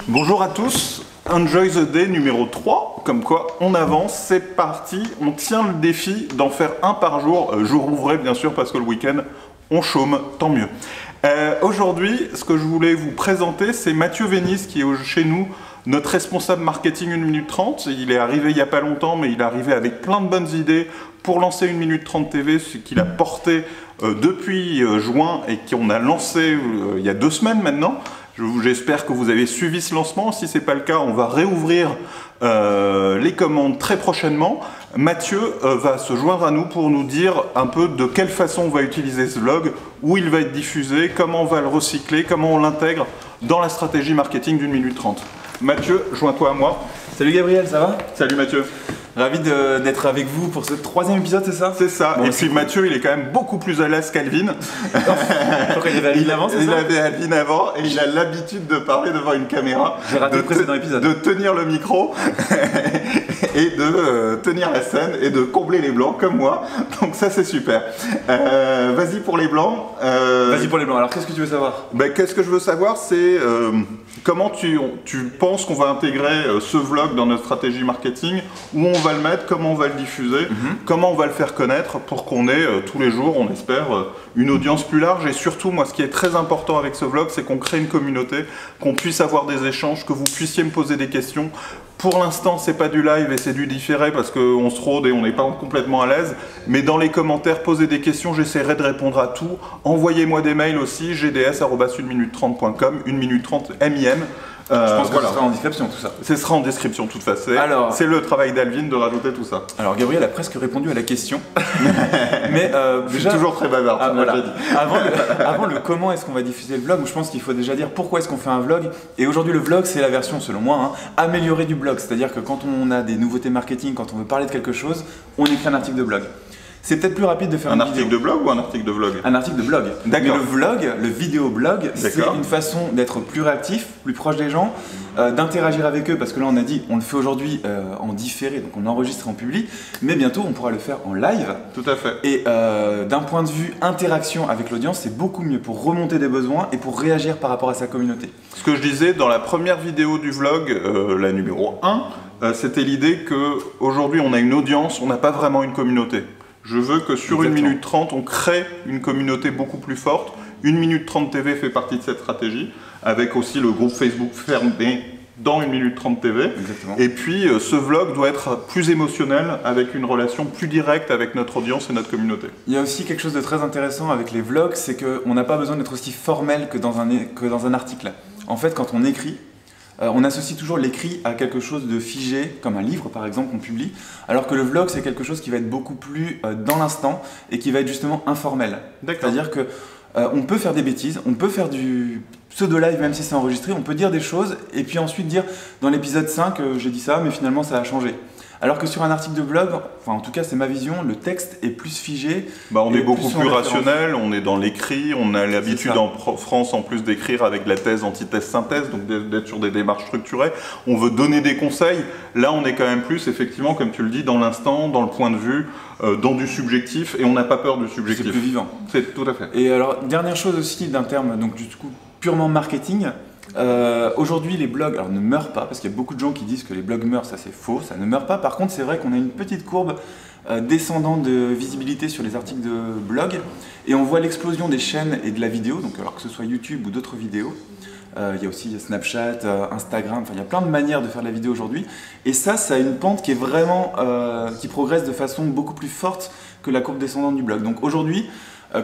Bonjour à tous, Enjoy the Day numéro 3, comme quoi on avance, c'est parti, on tient le défi d'en faire un par jour, jour ouvré bien sûr parce que le week-end on chôme, tant mieux. Aujourd'hui, ce que je voulais vous présenter, c'est Mathieu Vénis qui est chez nous, notre responsable marketing 1 minute 30. Il est arrivé il n'y a pas longtemps, mais il est arrivé avec plein de bonnes idées pour lancer 1 minute 30 TV, ce qu'il a porté depuis juin et qu'on a lancé il y a 2 semaines maintenant. J'espère que vous avez suivi ce lancement. Si ce n'est pas le cas, on va réouvrir les commandes très prochainement. Mathieu va se joindre à nous pour nous dire un peu de quelle façon on va utiliser ce vlog, où il va être diffusé, comment on va le recycler, comment on l'intègre dans la stratégie marketing d'1 minute 30. Mathieu, joins-toi à moi. Salut Gabriel, ça va? Salut Mathieu. Ravi d'être avec vous pour ce 3e épisode, c'est ça? C'est ça. Bon, et puis Mathieu, il est quand même beaucoup plus à l'aise qu'Alvin. Il avait Alvin avant, c'est ça? Il avait Alvin avant et il a l'habitude de parler devant une caméra. J'ai raté le précédent épisode. De tenir le micro et de tenir la scène et de combler les blancs comme moi. Donc ça, c'est super. Vas-y pour les blancs. Vas-y pour les blancs. Alors, qu'est-ce que tu veux savoir? Qu'est-ce que je veux savoir, c'est comment tu penses qu'on va intégrer ce vlog dans notre stratégie marketing, où on va le mettre, comment on va le diffuser, comment on va le faire connaître pour qu'on ait tous les jours, on espère, une audience plus large. Et surtout, moi, ce qui est très important avec ce vlog, c'est qu'on crée une communauté, qu'on puisse avoir des échanges, que vous puissiez me poser des questions. Pour l'instant, c'est pas du live et c'est du différé parce qu'on se rôde et on n'est pas complètement à l'aise. Mais dans les commentaires, posez des questions, j'essaierai de répondre à tout. Envoyez-moi des mails aussi, gds@1minute30.com, 1 minute 30 MIM. Je pense que ce sera en description tout ça. Ce sera en description de toute façon. C'est le travail d'Alvin de rajouter tout ça. Alors Gabriel a presque répondu à la question. Mais je suis toujours très bavard, tu m'as déjà dit. Avant le comment est-ce qu'on va diffuser le vlog, je pense qu'il faut déjà dire pourquoi est-ce qu'on fait un vlog. Et aujourd'hui le vlog c'est la version, selon moi, améliorée du blog. C'est-à-dire que quand on a des nouveautés marketing, quand on veut parler de quelque chose, on écrit un article de blog. C'est peut-être plus rapide de faire un article de blog ou un article de vlog? Un article de blog. D'accord. Mais le vlog, le vidéo-blog, c'est une façon d'être plus réactif, plus proche des gens, d'interagir avec eux, parce que là on a dit, on le fait aujourd'hui en différé, donc on enregistre en public, mais bientôt on pourra le faire en live. Tout à fait. Et d'un point de vue interaction avec l'audience, c'est beaucoup mieux pour remonter des besoins et pour réagir par rapport à sa communauté. Ce que je disais dans la première vidéo du vlog, la numéro 1, c'était l'idée qu'aujourd'hui on a une audience, on n'a pas vraiment une communauté. Je veux que sur 1 minute 30, on crée une communauté beaucoup plus forte. 1 minute 30 TV fait partie de cette stratégie, avec aussi le groupe Facebook fermé dans 1 minute 30 TV. Exactement. Et puis ce vlog doit être plus émotionnel, avec une relation plus directe avec notre audience et notre communauté. Il y a aussi quelque chose de très intéressant avec les vlogs, c'est qu'on n'a pas besoin d'être aussi formel que dans un article. En fait, quand on écrit, on associe toujours l'écrit à quelque chose de figé, comme un livre par exemple qu'on publie, alors que le vlog c'est quelque chose qui va être beaucoup plus dans l'instant et qui va être justement informel. C'est-à-dire que on peut faire des bêtises, on peut faire du pseudo-live même si c'est enregistré, on peut dire des choses et puis ensuite dire dans l'épisode 5 j'ai dit ça mais finalement ça a changé. Alors que sur un article de blog, enfin en tout cas c'est ma vision, le texte est plus figé. On est beaucoup plus rationnel, on est dans l'écrit, on a l'habitude en France en plus d'écrire avec la thèse, antithèse, synthèse, donc d'être sur des démarches structurées. On veut donner des conseils, là on est quand même plus effectivement comme tu le dis dans l'instant, dans le point de vue, dans du subjectif et on n'a pas peur du subjectif. C'est plus vivant. C'est tout à fait. Et alors dernière chose aussi d'un terme donc du coup purement marketing. Aujourd'hui les blogs ne meurent pas parce qu'il y a beaucoup de gens qui disent que les blogs meurent, ça c'est faux, ça ne meurt pas. Par contre c'est vrai qu'on a une petite courbe descendante de visibilité sur les articles de blog et on voit l'explosion des chaînes et de la vidéo, donc alors que ce soit YouTube ou d'autres vidéos. Il y a aussi Snapchat, Instagram, enfin il y a plein de manières de faire de la vidéo aujourd'hui et ça a une pente qui est vraiment qui progresse de façon beaucoup plus forte que la courbe descendante du blog. Donc aujourd'hui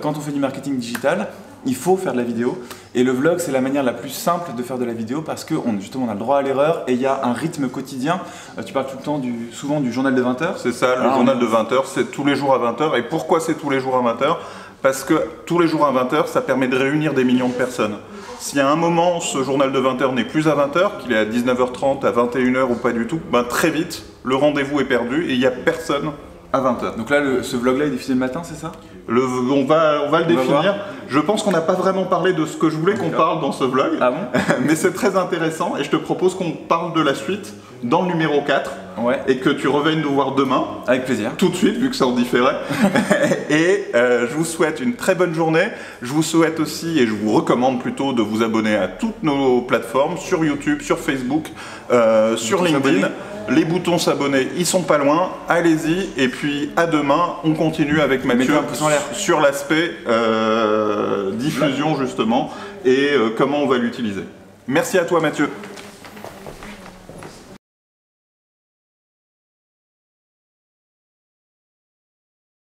quand on fait du marketing digital, il faut faire de la vidéo et le vlog c'est la manière la plus simple de faire de la vidéo parce que justement on a le droit à l'erreur et il y a un rythme quotidien. Tu parles tout le temps souvent du journal de 20 h. C'est ça, le journal de 20 h, c'est tous les jours à 20 h. Et pourquoi c'est tous les jours à 20 h? Parce que tous les jours à 20 h, ça permet de réunir des millions de personnes. Si à un moment ce journal de 20 h n'est plus à 20 h, qu'il est à 19 h 30, à 21 h ou pas du tout, très vite le rendez-vous est perdu et il n'y a personne à 20 h. Donc là, ce vlog-là est diffusé le matin, c'est ça? On va le définir. Je pense qu'on n'a pas vraiment parlé de ce que je voulais qu'on parle dans ce vlog. Ah bon? Mais c'est très intéressant et je te propose qu'on parle de la suite dans le numéro 4 et que tu reviennes nous voir demain. Avec plaisir. Tout de suite, vu que c'est en différé. Et je vous souhaite une très bonne journée. Je vous souhaite aussi, et je vous recommande plutôt, de vous abonner à toutes nos plateformes, sur YouTube, sur Facebook, sur LinkedIn. Les boutons s'abonner, ils sont pas loin. Allez-y. Et puis à demain, on continue avec Mathieu sur l'aspect diffusion justement et comment on va l'utiliser. Merci à toi Mathieu.